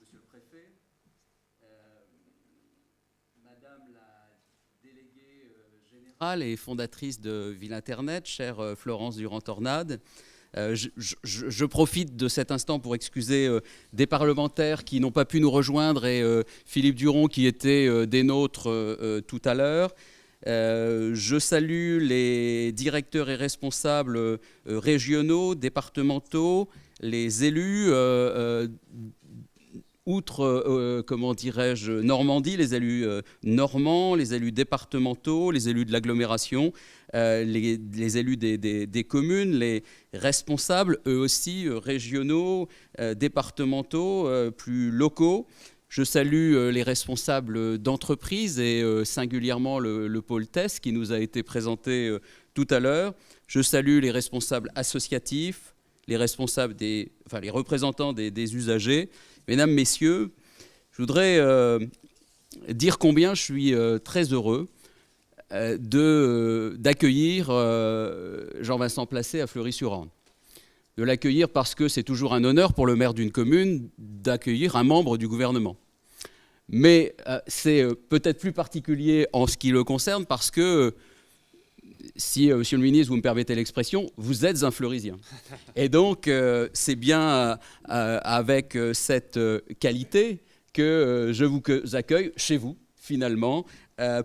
Monsieur le Préfet, Madame la déléguée générale et fondatrice de Ville Internet, chère Florence Durand-Tornade, je profite de cet instant pour excuser des parlementaires qui n'ont pas pu nous rejoindre et Philippe Duron qui était des nôtres tout à l'heure. Je salue les directeurs et responsables régionaux, départementaux, les élus, outre, comment dirais-je, Normandie, les élus normands, les élus départementaux, les élus de l'agglomération, les élus des communes, les responsables, eux aussi, régionaux, départementaux, plus locaux. Je salue les responsables d'entreprises et singulièrement le pôle TES qui nous a été présenté tout à l'heure. Je salue les responsables associatifs, les représentants des usagers. Mesdames, Messieurs, je voudrais dire combien je suis très heureux d'accueillir Jean-Vincent Placé à Fleury-sur-Orne. De l'accueillir parce que c'est toujours un honneur pour le maire d'une commune d'accueillir un membre du gouvernement. Mais c'est peut-être plus particulier en ce qui le concerne parce que, si, monsieur le ministre, vous me permettez l'expression, vous êtes un Fleurisien. Et donc, c'est bien avec cette qualité que je vous accueille chez vous, finalement,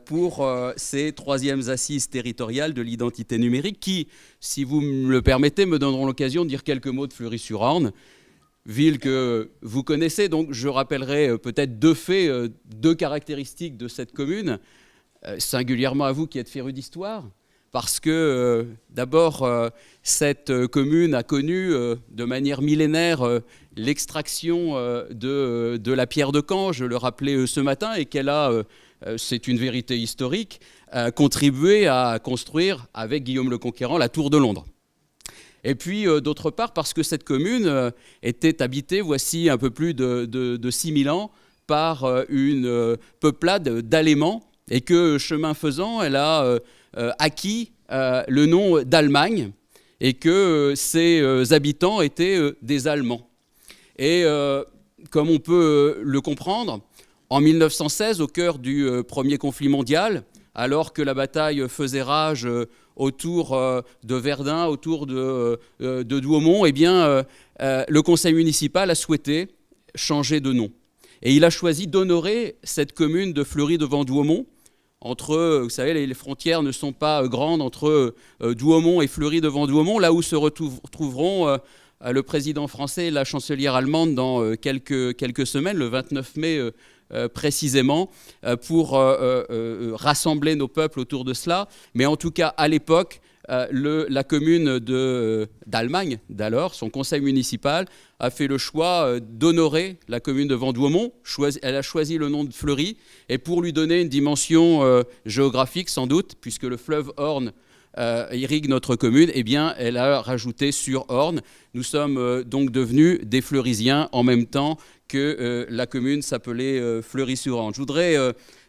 pour ces 3e assises territoriales de l'identité numérique qui, si vous me le permettez, me donneront l'occasion de dire quelques mots de Fleury-sur-Orne, ville que vous connaissez. Donc, je rappellerai peut-être deux caractéristiques de cette commune, singulièrement à vous qui êtes férus d'histoire. Parce que, d'abord, cette commune a connu de manière millénaire l'extraction de la pierre de Caen, je le rappelais ce matin, et qu'elle a, c'est une vérité historique, contribué à construire, avec Guillaume le Conquérant, la Tour de Londres. Et puis, d'autre part, parce que cette commune était habitée, voici un peu plus de 6000 ans, par une peuplade d'Alémans, et que, chemin faisant, elle a acquis le nom d'Allemagne et que ses habitants étaient des Allemands. Et comme on peut le comprendre, en 1916, au cœur du premier conflit mondial, alors que la bataille faisait rage autour de Verdun, autour de Douaumont, eh bien, le conseil municipal a souhaité changer de nom. Et il a choisi d'honorer cette commune de Fleury-devant-Douaumont. Entre, vous savez, les frontières ne sont pas grandes entre Douaumont et Fleury-devant-Douaumont, là où se retrouveront le président français et la chancelière allemande dans quelques semaines, le 29 mai précisément, pour rassembler nos peuples autour de cela. Mais en tout cas, à l'époque, la commune d'Allemagne, d'alors, son conseil municipal, a fait le choix d'honorer la commune de Vendouaumont. Elle a choisi le nom de Fleury, et pour lui donner une dimension géographique, sans doute, puisque le fleuve Orne irrigue notre commune, eh bien, elle a rajouté sur Orne. Nous sommes donc devenus des Fleurisiens en même temps que la commune s'appelait Fleury-sur-Orne. Je voudrais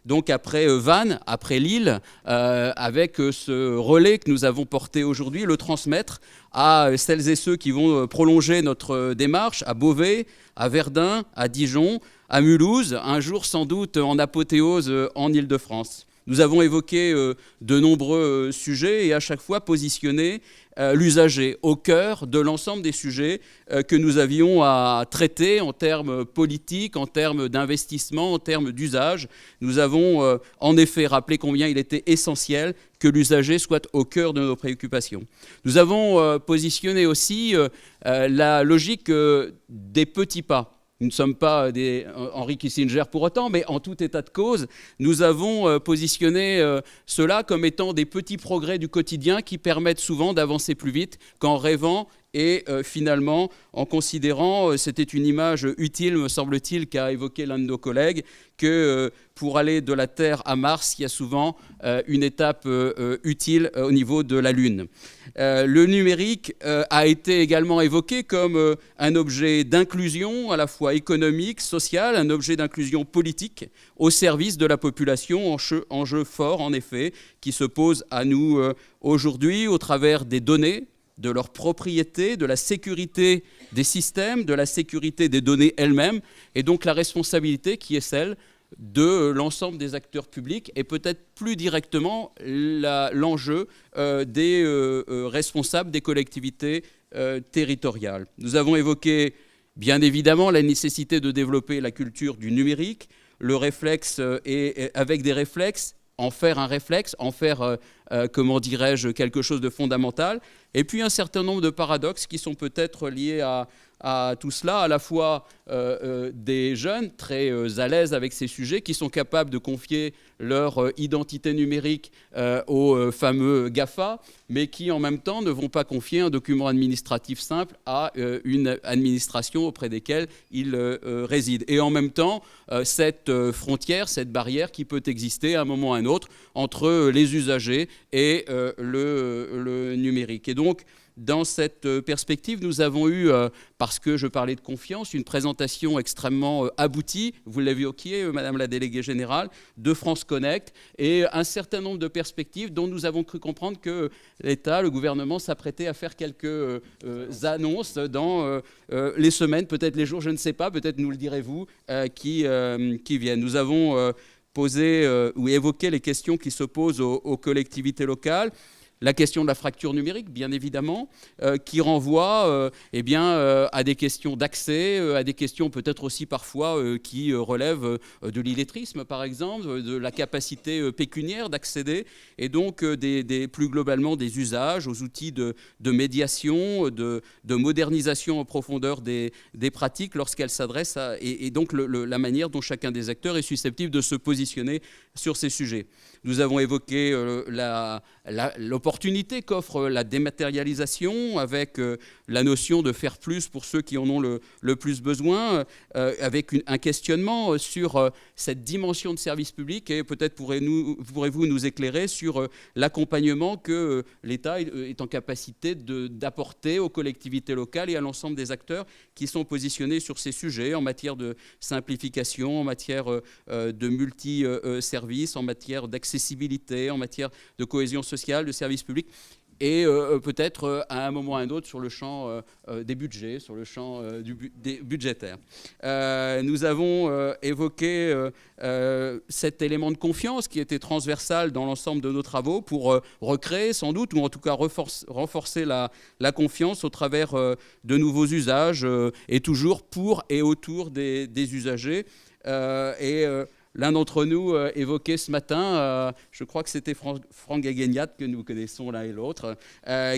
donc après Vannes, après Lille, avec ce relais que nous avons porté aujourd'hui, le transmettre à celles et ceux qui vont prolonger notre démarche, à Beauvais, à Verdun, à Dijon, à Mulhouse, un jour sans doute en apothéose en Île-de-France. Nous avons évoqué de nombreux sujets et à chaque fois positionné l'usager au cœur de l'ensemble des sujets que nous avions à traiter en termes politiques, en termes d'investissement, en termes d'usage. Nous avons en effet rappelé combien il était essentiel que l'usager soit au cœur de nos préoccupations. Nous avons positionné aussi la logique des petits pas. Nous ne sommes pas des Henry Kissinger pour autant, mais en tout état de cause, nous avons positionné cela comme étant des petits progrès du quotidien qui permettent souvent d'avancer plus vite qu'en rêvant et finalement en considérant, c'était une image utile, me semble-t-il, qu'a évoqué l'un de nos collègues, que pour aller de la Terre à Mars, il y a souvent une étape utile au niveau de la Lune. Le numérique a été également évoqué comme un objet d'inclusion à la fois économique, sociale, un objet d'inclusion politique au service de la population, enjeu fort en effet, qui se pose à nous aujourd'hui au travers des données, de leur propriété, de la sécurité des systèmes, de la sécurité des données elles-mêmes, et donc la responsabilité qui est celle de l'ensemble des acteurs publics et peut-être plus directement l'enjeu des responsables des collectivités territoriales. Nous avons évoqué bien évidemment la nécessité de développer la culture du numérique, le réflexe et avec des réflexes, en faire un réflexe, en faire, comment dirais-je, quelque chose de fondamental, et puis un certain nombre de paradoxes qui sont peut-être liés à tout cela, à la fois des jeunes très à l'aise avec ces sujets, qui sont capables de confier leur identité numérique aux fameux GAFA, mais qui en même temps ne vont pas confier un document administratif simple à une administration auprès desquelles ils résident. Et en même temps, cette frontière, cette barrière qui peut exister à un moment ou à un autre entre les usagers et le numérique. Et donc, dans cette perspective, nous avons eu, parce que je parlais de confiance, une présentation extrêmement aboutie, vous l'avez évoqué, Madame la déléguée générale, de France Connect, et un certain nombre de perspectives dont nous avons cru comprendre que l'État, le gouvernement, s'apprêtait à faire quelques annonces dans les semaines, peut-être les jours, je ne sais pas, peut-être nous le direz-vous, qui viennent. Nous avons posé ou évoqué les questions qui se posent aux collectivités locales. La question de la fracture numérique, bien évidemment, qui renvoie à des questions d'accès, à des questions peut-être aussi parfois qui relèvent de l'illettrisme, par exemple, de la capacité pécuniaire d'accéder, et donc plus globalement des usages aux outils de médiation, de modernisation en profondeur des pratiques lorsqu'elles s'adressent à... Et donc la manière dont chacun des acteurs est susceptible de se positionner sur ces sujets. Nous avons évoqué l'opportunité qu'offre la dématérialisation avec la notion de faire plus pour ceux qui en ont le plus besoin, avec un questionnement sur cette dimension de service public, et peut-être pourrez-vous nous éclairer sur l'accompagnement que l'État est en capacité d'apporter aux collectivités locales et à l'ensemble des acteurs qui sont positionnés sur ces sujets en matière de simplification, en matière de multi-services, en matière d'accessibilité, en matière de cohésion sociale, de services publics, et peut-être à un moment ou à un autre sur le champ des budgets, sur le champ budgétaire. Nous avons évoqué cet élément de confiance qui était transversal dans l'ensemble de nos travaux pour recréer sans doute, ou en tout cas renforcer la confiance au travers de nouveaux usages, et toujours pour et autour des usagers. L'un d'entre nous évoquait ce matin, je crois que c'était Franck Guéguignat, que nous connaissons l'un et l'autre,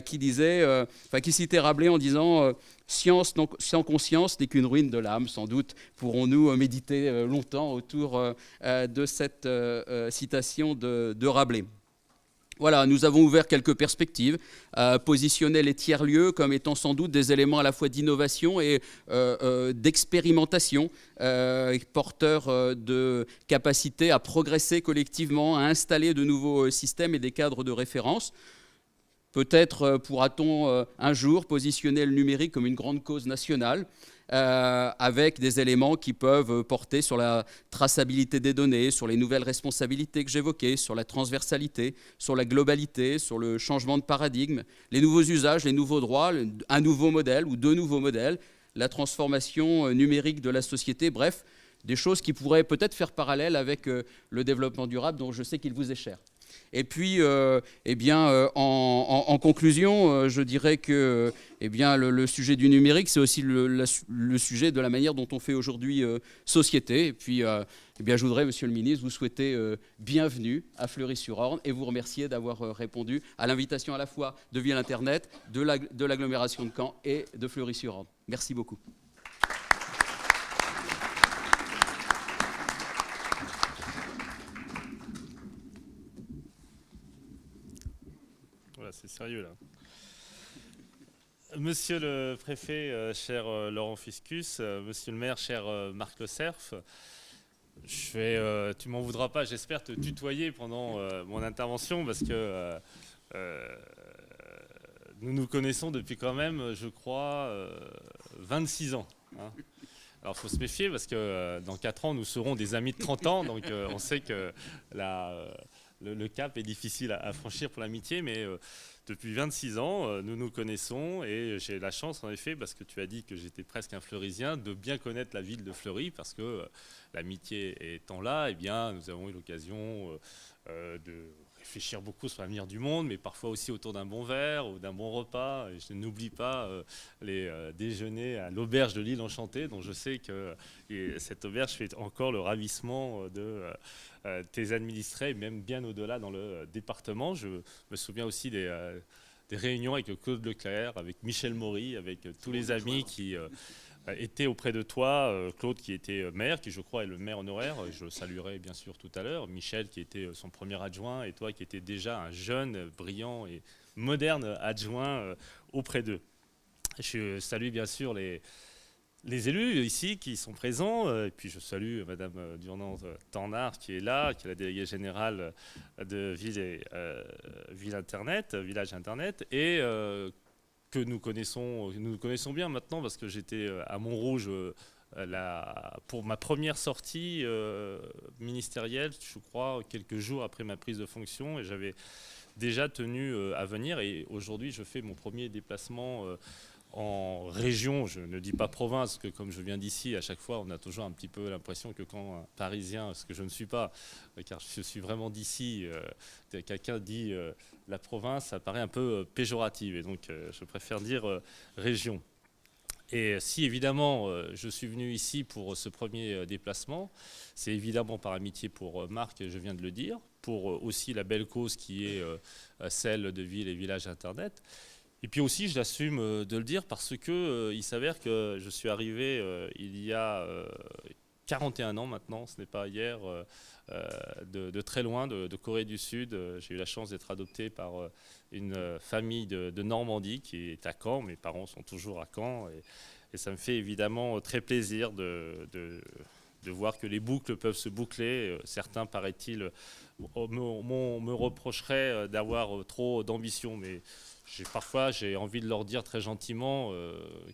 qui citait Rabelais en disant science sans conscience n'est qu'une ruine de l'âme. Sans doute pourrons-nous méditer longtemps autour de cette citation de Rabelais. Voilà, nous avons ouvert quelques perspectives, positionné les tiers-lieux comme étant sans doute des éléments à la fois d'innovation et d'expérimentation, porteurs de capacité à progresser collectivement, à installer de nouveaux systèmes et des cadres de référence. Peut-être pourra-t-on un jour positionner le numérique comme une grande cause nationale, avec des éléments qui peuvent porter sur la traçabilité des données, sur les nouvelles responsabilités que j'évoquais, sur la transversalité, sur la globalité, sur le changement de paradigme, les nouveaux usages, les nouveaux droits, un nouveau modèle ou deux nouveaux modèles, la transformation numérique de la société, bref, des choses qui pourraient peut-être faire parallèle avec le développement durable dont je sais qu'il vous est cher. Et puis, en conclusion, je dirais que le sujet du numérique, c'est aussi le sujet de la manière dont on fait aujourd'hui société. Et puis, je voudrais, Monsieur le Ministre, vous souhaiter bienvenue à Fleury-sur-Orne et vous remercier d'avoir répondu à l'invitation à la fois de Ville Internet, de l'agglomération de Caen et de Fleury-sur-Orne. Merci beaucoup. C'est sérieux là. Monsieur le préfet, cher Laurent Fiscus, monsieur le maire, cher Marc Le Cerf, tu m'en voudras pas, j'espère te tutoyer pendant mon intervention parce que nous nous connaissons depuis quand même, je crois, 26 ans. Hein. Alors il faut se méfier parce que dans 4 ans, nous serons des amis de 30 ans, donc on sait que le cap est difficile à franchir pour l'amitié, mais depuis 26 ans, nous nous connaissons et j'ai la chance, en effet, parce que tu as dit que j'étais presque un Fleurisien, de bien connaître la ville de Fleury, parce que l'amitié étant là, eh bien, nous avons eu l'occasion de réfléchir beaucoup sur l'avenir du monde, mais parfois aussi autour d'un bon verre ou d'un bon repas. Et je n'oublie pas les déjeuners à l'auberge de l'Île Enchantée, dont je sais que cette auberge fait encore le ravissement de tes administrés, même bien au-delà dans le département. Je me souviens aussi des réunions avec Claude Leclerc, avec Michel Maury, avec tous les amis qui était auprès de toi, Claude qui était maire, qui je crois est le maire honoraire, je le saluerai bien sûr tout à l'heure, Michel qui était son premier adjoint et toi qui étais déjà un jeune, brillant et moderne adjoint auprès d'eux. Je salue bien sûr les élus ici qui sont présents, et puis je salue Madame Durnand-Tornard qui est là, qui est la déléguée générale de Village Internet, et que nous connaissons bien maintenant parce que j'étais à Montrouge pour ma première sortie ministérielle, je crois, quelques jours après ma prise de fonction, et j'avais déjà tenu à venir, et aujourd'hui je fais mon premier déplacement en région, je ne dis pas province, parce que comme je viens d'ici, à chaque fois on a toujours un petit peu l'impression que quand un Parisien, ce que je ne suis pas, car je suis vraiment d'ici, quelqu'un dit la province, ça paraît un peu péjoratif, et donc je préfère dire région. Et si évidemment je suis venu ici pour ce premier déplacement, c'est évidemment par amitié pour Marc, je viens de le dire, pour aussi la belle cause qui est celle de Ville et Village Internet. Et puis aussi, je l'assume de le dire parce que il s'avère que je suis arrivé il y a 41 ans maintenant, ce n'est pas hier, de très loin, de Corée du Sud. J'ai eu la chance d'être adopté par une famille de Normandie qui est à Caen. Mes parents sont toujours à Caen et ça me fait évidemment très plaisir de voir que les boucles peuvent se boucler. Certains, paraît-il, me reprocheraient d'avoir trop d'ambition, mais parfois, j'ai envie de leur dire très gentiment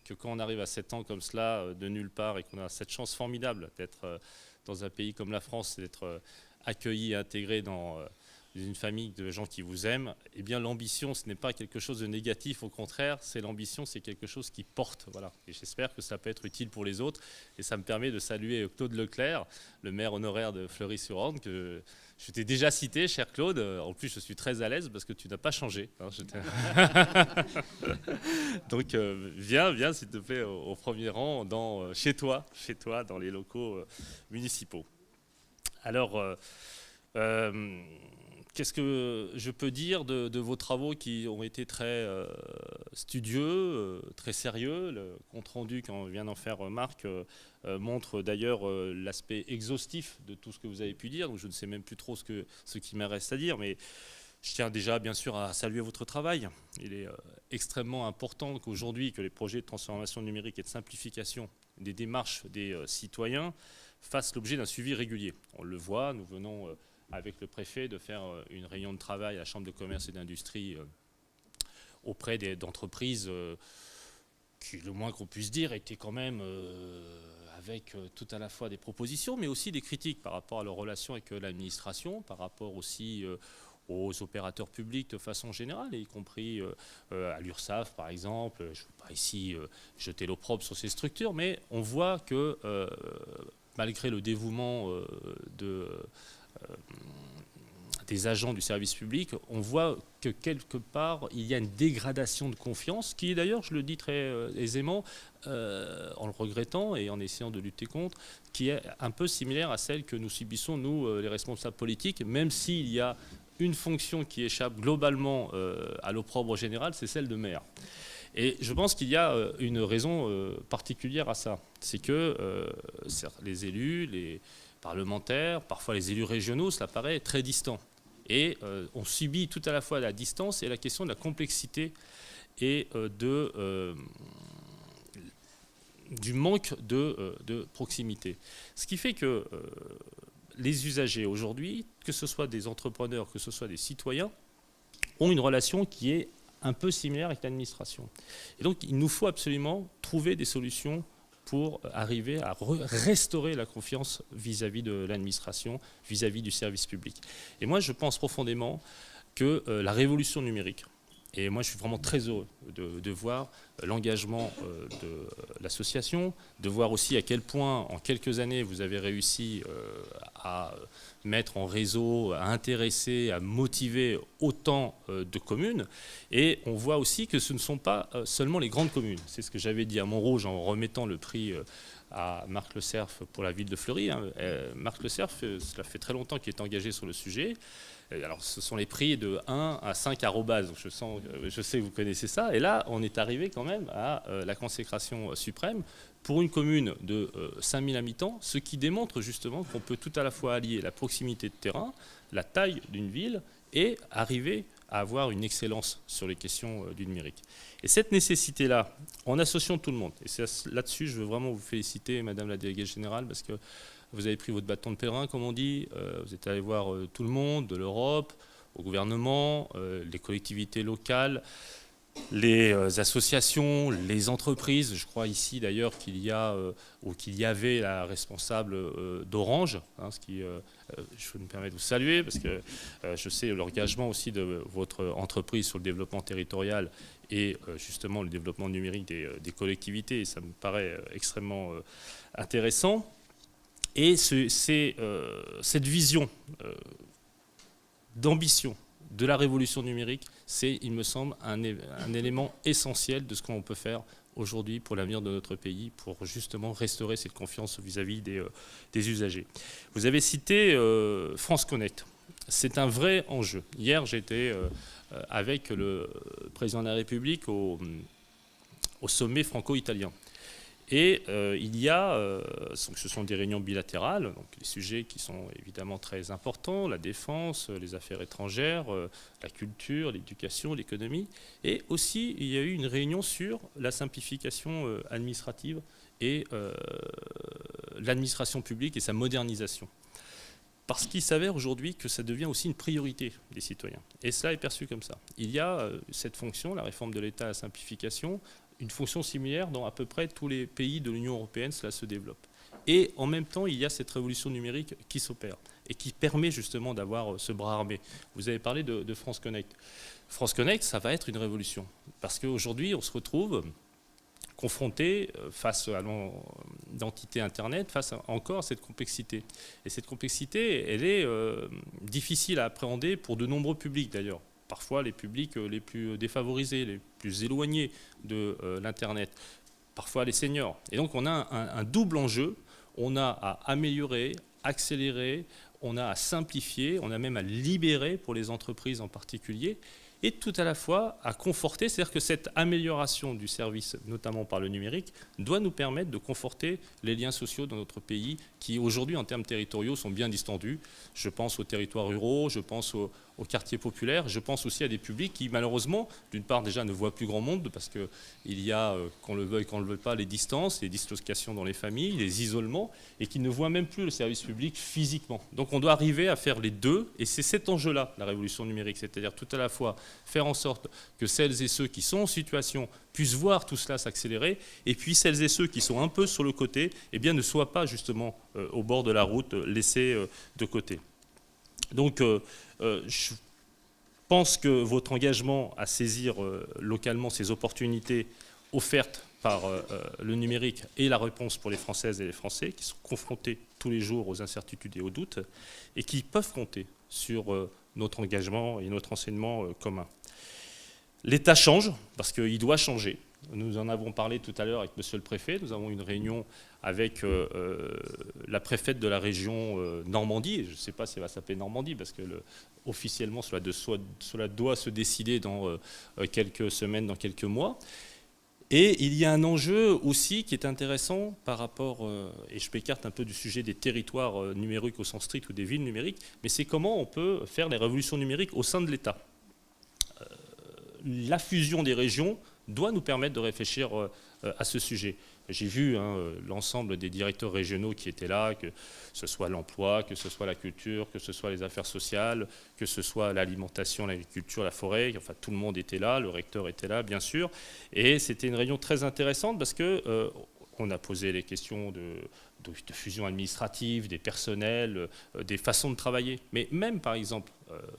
que quand on arrive à 7 ans comme cela, de nulle part, et qu'on a cette chance formidable d'être dans un pays comme la France, d'être accueilli et intégré dans une famille de gens qui vous aiment, eh bien l'ambition, ce n'est pas quelque chose de négatif, au contraire, l'ambition, c'est quelque chose qui porte. Voilà. Et j'espère que ça peut être utile pour les autres. Et ça me permet de saluer Claude Leclerc, le maire honoraire de Fleury-sur-Orne, que je t'ai déjà cité, cher Claude. En plus, je suis très à l'aise parce que tu n'as pas changé. Hein, donc, viens, s'il te plaît, au premier rang, chez toi, dans les locaux municipaux. Alors, qu'est-ce que je peux dire de vos travaux qui ont été très studieux, très sérieux? Le compte-rendu qu'on vient d'en faire Marc montre d'ailleurs l'aspect exhaustif de tout ce que vous avez pu dire. Donc je ne sais même plus trop ce qui me reste à dire, mais je tiens déjà bien sûr à saluer votre travail. Il est extrêmement important qu'aujourd'hui, que les projets de transformation numérique et de simplification des démarches des citoyens fassent l'objet d'un suivi régulier. On le voit, nous venons avec le préfet de faire une réunion de travail à la Chambre de commerce et d'industrie auprès d'entreprises qui, le moins qu'on puisse dire, étaient quand même avec tout à la fois des propositions, mais aussi des critiques par rapport à leur relation avec l'administration, par rapport aussi aux opérateurs publics de façon générale, y compris à l'URSSAF par exemple. Je ne veux pas ici jeter l'opprobre sur ces structures, mais on voit que malgré le dévouement des agents du service public, on voit que quelque part, il y a une dégradation de confiance, qui d'ailleurs, je le dis très aisément, en le regrettant et en essayant de lutter contre, qui est un peu similaire à celle que nous subissons, nous, les responsables politiques, même s'il y a une fonction qui échappe globalement à l'opprobre général, c'est celle de maire. Et je pense qu'il y a une raison particulière à ça. C'est que les élus, les parlementaires, parfois les élus régionaux, cela paraît très distant. Et on subit tout à la fois la distance et la question de la complexité et du manque de proximité. Ce qui fait que les usagers aujourd'hui, que ce soit des entrepreneurs, que ce soit des citoyens, ont une relation qui est un peu similaire avec l'administration. Et donc il nous faut absolument trouver des solutions pour arriver à restaurer la confiance vis-à-vis de l'administration, vis-à-vis du service public. Et moi, je pense profondément que la révolution numérique, et moi je suis vraiment très heureux de voir l'engagement de l'association, de voir aussi à quel point en quelques années vous avez réussi à mettre en réseau, à intéresser, à motiver autant de communes. Et on voit aussi que ce ne sont pas seulement les grandes communes. C'est ce que j'avais dit à Montrouge en remettant le prix à Marc Le Cerf pour la ville de Fleury. Marc Le Cerf, cela fait très longtemps qu'il est engagé sur le sujet. Alors, ce sont les prix de 1 à 5 arrobas. Donc je sais que vous connaissez ça. Et là, on est arrivé quand même à la consécration suprême pour une commune de 5000 habitants, ce qui démontre justement qu'on peut tout à la fois allier la proximité de terrain, la taille d'une ville et arriver à avoir une excellence sur les questions du numérique. Et cette nécessité-là, en associant tout le monde, et c'est là-dessus je veux vraiment vous féliciter, Madame la déléguée générale, parce que vous avez pris votre bâton de pèlerin, comme on dit, vous êtes allé voir tout le monde, de l'Europe, au gouvernement, les collectivités locales, les associations, les entreprises. Je crois ici d'ailleurs qu'il y a ou qu'il y avait la responsable d'Orange, ce qui, je me permets de vous saluer parce que je sais l'engagement aussi de votre entreprise sur le développement territorial et justement le développement numérique des collectivités. Et ça me paraît extrêmement intéressant. Et cette vision d'ambition de la révolution numérique, c'est, il me semble, un élément essentiel de ce qu'on peut faire aujourd'hui pour l'avenir de notre pays, pour justement restaurer cette confiance vis-à-vis des usagers. Vous avez cité France Connect. C'est un vrai enjeu. Hier, j'étais avec le président de la République au sommet franco-italien. Et il y a, ce sont des réunions bilatérales, donc les sujets qui sont évidemment très importants, la défense, les affaires étrangères, la culture, l'éducation, l'économie. Et aussi, il y a eu une réunion sur la simplification administrative et l'administration publique et sa modernisation. Parce qu'il s'avère aujourd'hui que ça devient aussi une priorité des citoyens. Et cela est perçu comme ça. Il y a cette fonction, la réforme de l'État, la simplification, une fonction similaire dans à peu près tous les pays de l'Union européenne, cela se développe. Et en même temps, il y a cette révolution numérique qui s'opère et qui permet justement d'avoir ce bras armé. Vous avez parlé de France Connect. France Connect, ça va être une révolution. Parce qu'aujourd'hui, on se retrouve confronté face à l'identité Internet, face encore à cette complexité. Et cette complexité, elle est difficile à appréhender pour de nombreux publics d'ailleurs. Parfois les publics les plus défavorisés, les plus éloignés de l'Internet, parfois les seniors. Et donc on a un double enjeu, on a à améliorer, accélérer, on a à simplifier, on a même à libérer pour les entreprises en particulier, et tout à la fois à conforter, c'est-à-dire que cette amélioration du service, notamment par le numérique, doit nous permettre de conforter les liens sociaux dans notre pays qui aujourd'hui en termes territoriaux sont bien distendus. Je pense aux territoires ruraux, je pense aux quartiers populaires, je pense aussi à des publics qui malheureusement, d'une part déjà ne voient plus grand monde parce qu'il y a, qu'on le veuille, qu'on ne le veuille pas, les distances, les dislocations dans les familles, les isolements, et qui ne voient même plus le service public physiquement. Donc on doit arriver à faire les deux, et c'est cet enjeu-là, la révolution numérique, c'est-à-dire tout à la fois faire en sorte que celles et ceux qui sont en situation puissent voir tout cela s'accélérer, et puis celles et ceux qui sont un peu sur le côté, eh bien, ne soient pas justement au bord de la route laissés de côté. Donc, je pense que votre engagement à saisir localement ces opportunités offertes par le numérique est la réponse pour les Françaises et les Français qui sont confrontés tous les jours aux incertitudes et aux doutes et qui peuvent compter sur notre engagement et notre enseignement commun. L'État change parce qu'il doit changer. Nous en avons parlé tout à l'heure avec Monsieur le Préfet. Nous avons une réunion avec la préfète de la région Normandie. Je ne sais pas si elle va s'appeler Normandie parce que officiellement cela doit se décider dans quelques semaines, dans quelques mois. Et il y a un enjeu aussi qui est intéressant par rapport, et je m'écarte un peu du sujet des territoires numériques au sens strict ou des villes numériques, mais c'est comment on peut faire les révolutions numériques au sein de l'État. La fusion des régions doit nous permettre de réfléchir à ce sujet. J'ai vu l'ensemble des directeurs régionaux qui étaient là, que ce soit l'emploi, que ce soit la culture, que ce soit les affaires sociales, que ce soit l'alimentation, l'agriculture, la forêt, enfin tout le monde était là, le recteur était là bien sûr, et c'était une réunion très intéressante parce que On a posé les questions de fusion administrative, des personnels, des façons de travailler. Mais même, par exemple,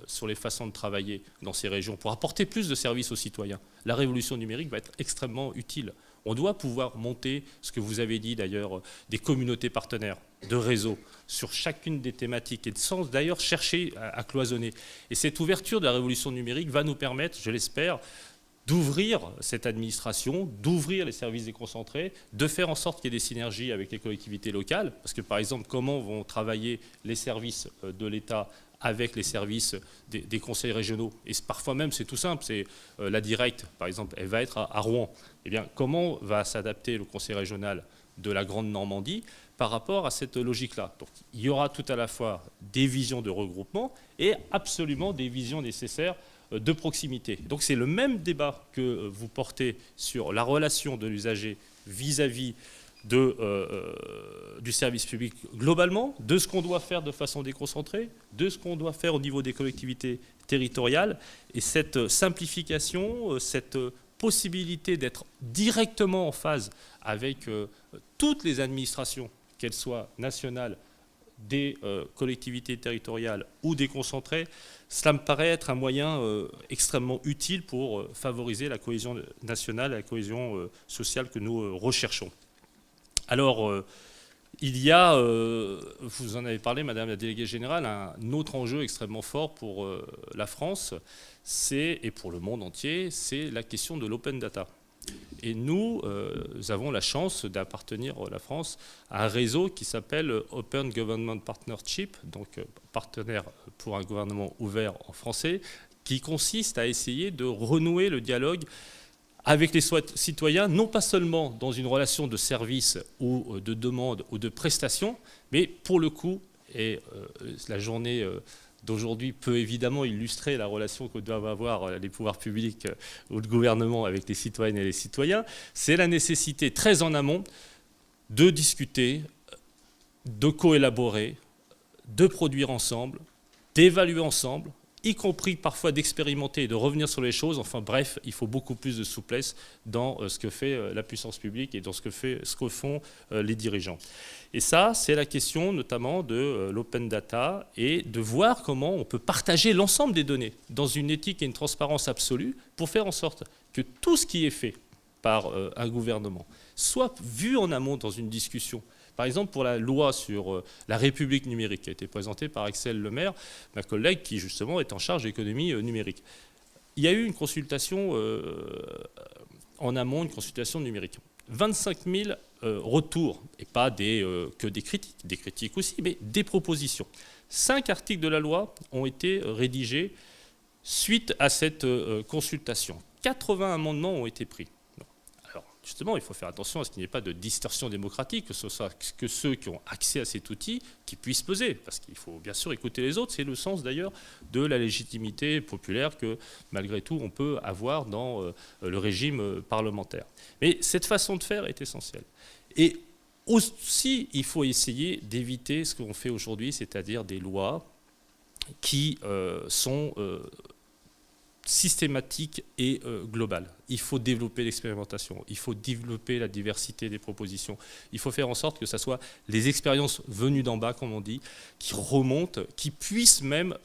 sur les façons de travailler dans ces régions, pour apporter plus de services aux citoyens, la révolution numérique va être extrêmement utile. On doit pouvoir monter, ce que vous avez dit d'ailleurs, des communautés partenaires, de réseaux, sur chacune des thématiques, et sans d'ailleurs chercher à cloisonner. Et cette ouverture de la révolution numérique va nous permettre, je l'espère, d'ouvrir cette administration, d'ouvrir les services déconcentrés, de faire en sorte qu'il y ait des synergies avec les collectivités locales. Parce que, par exemple, comment vont travailler les services de l'État avec les services des conseils régionaux? Et parfois même, c'est tout simple, c'est la directe, par exemple, elle va être à Rouen. Eh bien, comment va s'adapter le conseil régional de la Grande Normandie par rapport à cette logique-là? Donc, il y aura tout à la fois des visions de regroupement et absolument des visions nécessaires de proximité. Donc c'est le même débat que vous portez sur la relation de l'usager vis-à-vis du service public globalement, de ce qu'on doit faire de façon déconcentrée, de ce qu'on doit faire au niveau des collectivités territoriales. Et cette simplification, cette possibilité d'être directement en phase avec toutes les administrations, qu'elles soient nationales, des collectivités territoriales ou déconcentrées, cela me paraît être un moyen extrêmement utile pour favoriser la cohésion nationale, la cohésion sociale que nous recherchons. Alors, il y a, vous en avez parlé, Madame la déléguée générale, un autre enjeu extrêmement fort pour la France, et pour le monde entier, c'est la question de l'open data. Et nous avons la chance d'appartenir, la France, à un réseau qui s'appelle Open Government Partnership, donc partenaire pour un gouvernement ouvert en français, qui consiste à essayer de renouer le dialogue avec les citoyens, non pas seulement dans une relation de service ou de demande ou de prestation, mais pour le coup, et la journée d'aujourd'hui peut évidemment illustrer la relation que doivent avoir les pouvoirs publics ou le gouvernement avec les citoyennes et les citoyens, c'est la nécessité très en amont de discuter, de coélaborer, de produire ensemble, d'évaluer ensemble, y compris parfois d'expérimenter et de revenir sur les choses. Enfin bref, il faut beaucoup plus de souplesse dans ce que fait la puissance publique et dans ce que font les dirigeants. Et ça, c'est la question notamment de l'open data et de voir comment on peut partager l'ensemble des données dans une éthique et une transparence absolue pour faire en sorte que tout ce qui est fait par un gouvernement soit vu en amont dans une discussion. Par exemple, pour la loi sur la République numérique qui a été présentée par Axel Lemaire, ma collègue qui justement est en charge de l'économie numérique. Il y a eu une consultation en amont, une consultation numérique. 25 000 retours, et pas que des critiques aussi, mais des propositions. 5 articles de la loi ont été rédigés suite à cette consultation. 80 amendements ont été pris. Justement, il faut faire attention à ce qu'il n'y ait pas de distorsion démocratique, que ce soit que ceux qui ont accès à cet outil qui puissent peser, parce qu'il faut bien sûr écouter les autres. C'est le sens d'ailleurs de la légitimité populaire que malgré tout on peut avoir dans le régime parlementaire. Mais cette façon de faire est essentielle. Et aussi, il faut essayer d'éviter ce qu'on fait aujourd'hui, c'est-à-dire des lois qui sont systématique et globale. Il faut développer l'expérimentation, il faut développer la diversité des propositions, il faut faire en sorte que ce soit les expériences venues d'en bas, comme on dit, qui remontent, qui puissent même,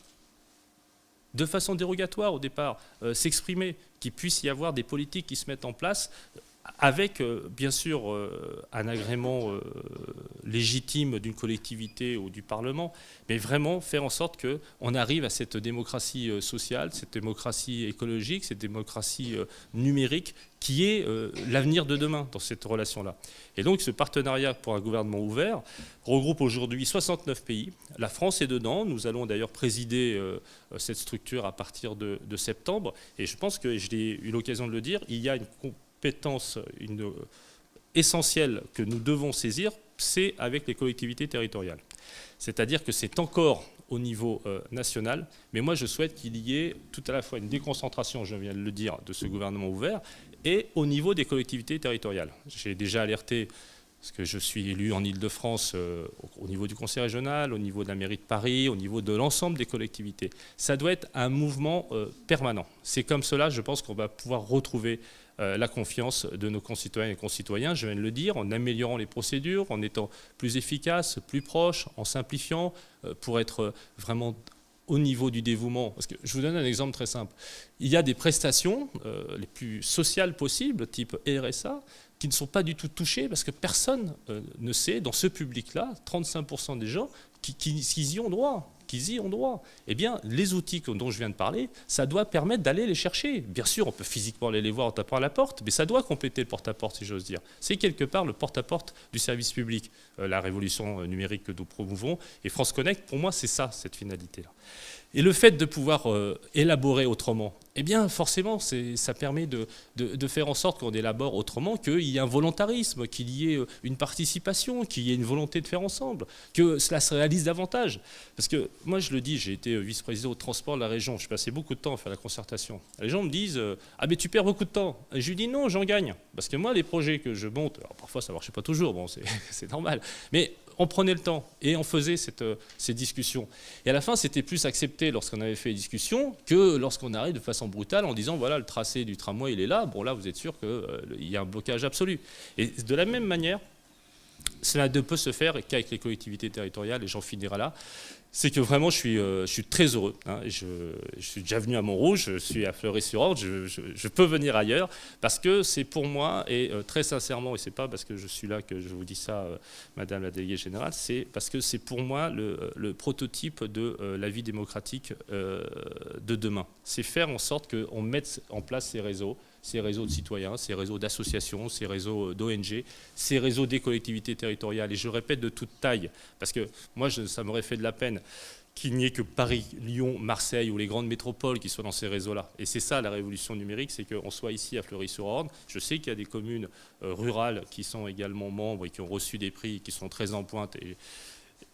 de façon dérogatoire au départ, s'exprimer, qu'il puisse y avoir des politiques qui se mettent en place avec, bien sûr, un agrément légitime d'une collectivité ou du Parlement, mais vraiment faire en sorte qu'on arrive à cette démocratie sociale, cette démocratie écologique, cette démocratie numérique, qui est l'avenir de demain dans cette relation-là. Et donc ce partenariat pour un gouvernement ouvert regroupe aujourd'hui 69 pays. La France est dedans. Nous allons d'ailleurs présider cette structure à partir de septembre. Et je pense que, je l'ai eu l'occasion de le dire, il y a une compétence essentielle que nous devons saisir, c'est avec les collectivités territoriales. C'est-à-dire que c'est encore au niveau national, mais moi je souhaite qu'il y ait tout à la fois une déconcentration, je viens de le dire, de ce gouvernement ouvert, et au niveau des collectivités territoriales. J'ai déjà alerté, parce que je suis élu en Île-de-France, au niveau du conseil régional, au niveau de la mairie de Paris, au niveau de l'ensemble des collectivités. Ça doit être un mouvement permanent. C'est comme cela, je pense, qu'on va pouvoir retrouver la confiance de nos concitoyennes et concitoyens, je viens de le dire, en améliorant les procédures, en étant plus efficace, plus proche, en simplifiant, pour être vraiment au niveau du dévouement. Parce que je vous donne un exemple très simple. Il y a des prestations les plus sociales possibles, type RSA, qui ne sont pas du tout touchées parce que personne ne sait, dans ce public-là, 35% des gens, qu'ils y ont droit. Eh bien, les outils dont je viens de parler, ça doit permettre d'aller les chercher. Bien sûr, on peut physiquement aller les voir en tapant à la porte, mais ça doit compléter le porte-à-porte, si j'ose dire. C'est quelque part le porte-à-porte du service public, la révolution numérique que nous promouvons. Et France Connect, pour moi, c'est ça, cette finalité-là. Et le fait de pouvoir élaborer autrement, eh bien forcément, ça permet de faire en sorte qu'on élabore autrement, qu'il y ait un volontarisme, qu'il y ait une participation, qu'il y ait une volonté de faire ensemble, que cela se réalise davantage. Parce que moi, je le dis, j'ai été vice-président au transport de la région, je passais beaucoup de temps à faire la concertation. Les gens me disent « Ah mais tu perds beaucoup de temps ». Et je lui dis « Non, j'en gagne ». Parce que moi, les projets que je monte, alors parfois ça ne marchait pas toujours, bon, c'est normal, mais on prenait le temps et on faisait ces discussions. Et à la fin, c'était plus accepté lorsqu'on avait fait les discussions que lorsqu'on arrive de façon brutale en disant voilà, le tracé du tramway, il est là. Bon, là, vous êtes sûr qu'il y a un blocage absolu. Et de la même manière, cela ne peut se faire qu'avec les collectivités territoriales, et j'en finirai là. C'est que vraiment, je suis très heureux. Hein. Je suis déjà venu à Montrouge, je suis à Fleury-sur-Orge, je peux venir ailleurs, parce que c'est pour moi, et très sincèrement, et ce n'est pas parce que je suis là que je vous dis ça, Madame la déléguée générale, c'est parce que c'est pour moi le prototype de la vie démocratique de demain. C'est faire en sorte qu'on mette en place ces réseaux de citoyens, ces réseaux d'associations, ces réseaux d'ONG, ces réseaux des collectivités territoriales. Et je répète, de toute taille, parce que moi, ça m'aurait fait de la peine qu'il n'y ait que Paris, Lyon, Marseille ou les grandes métropoles qui soient dans ces réseaux-là. Et c'est ça la révolution numérique, c'est qu'on soit ici à Fleury-sur-Orne. Je sais qu'il y a des communes rurales qui sont également membres et qui ont reçu des prix qui sont très en pointe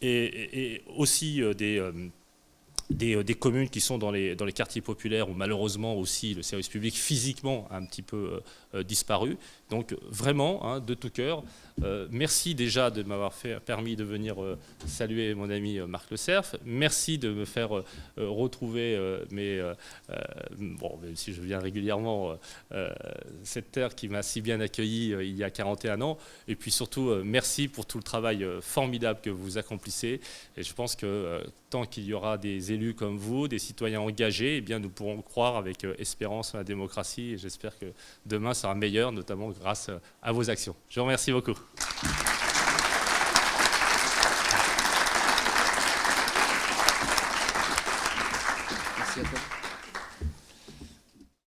et aussi des communes qui sont dans les quartiers populaires où malheureusement aussi le service public physiquement a un petit peu disparu. Donc vraiment, hein, de tout cœur, merci déjà de m'avoir permis de venir saluer mon ami Marc Le Cerf. Merci de me faire retrouver bon, même si je viens régulièrement, cette terre qui m'a si bien accueilli il y a 41 ans. Et puis surtout, merci pour tout le travail formidable que vous accomplissez. Et je pense que tant qu'il y aura des élus comme vous, des citoyens engagés, eh bien, nous pourrons croire avec espérance en la démocratie. Et j'espère que demain sera meilleur, notamment grâce à vos actions. Je vous remercie beaucoup. Merci à toi.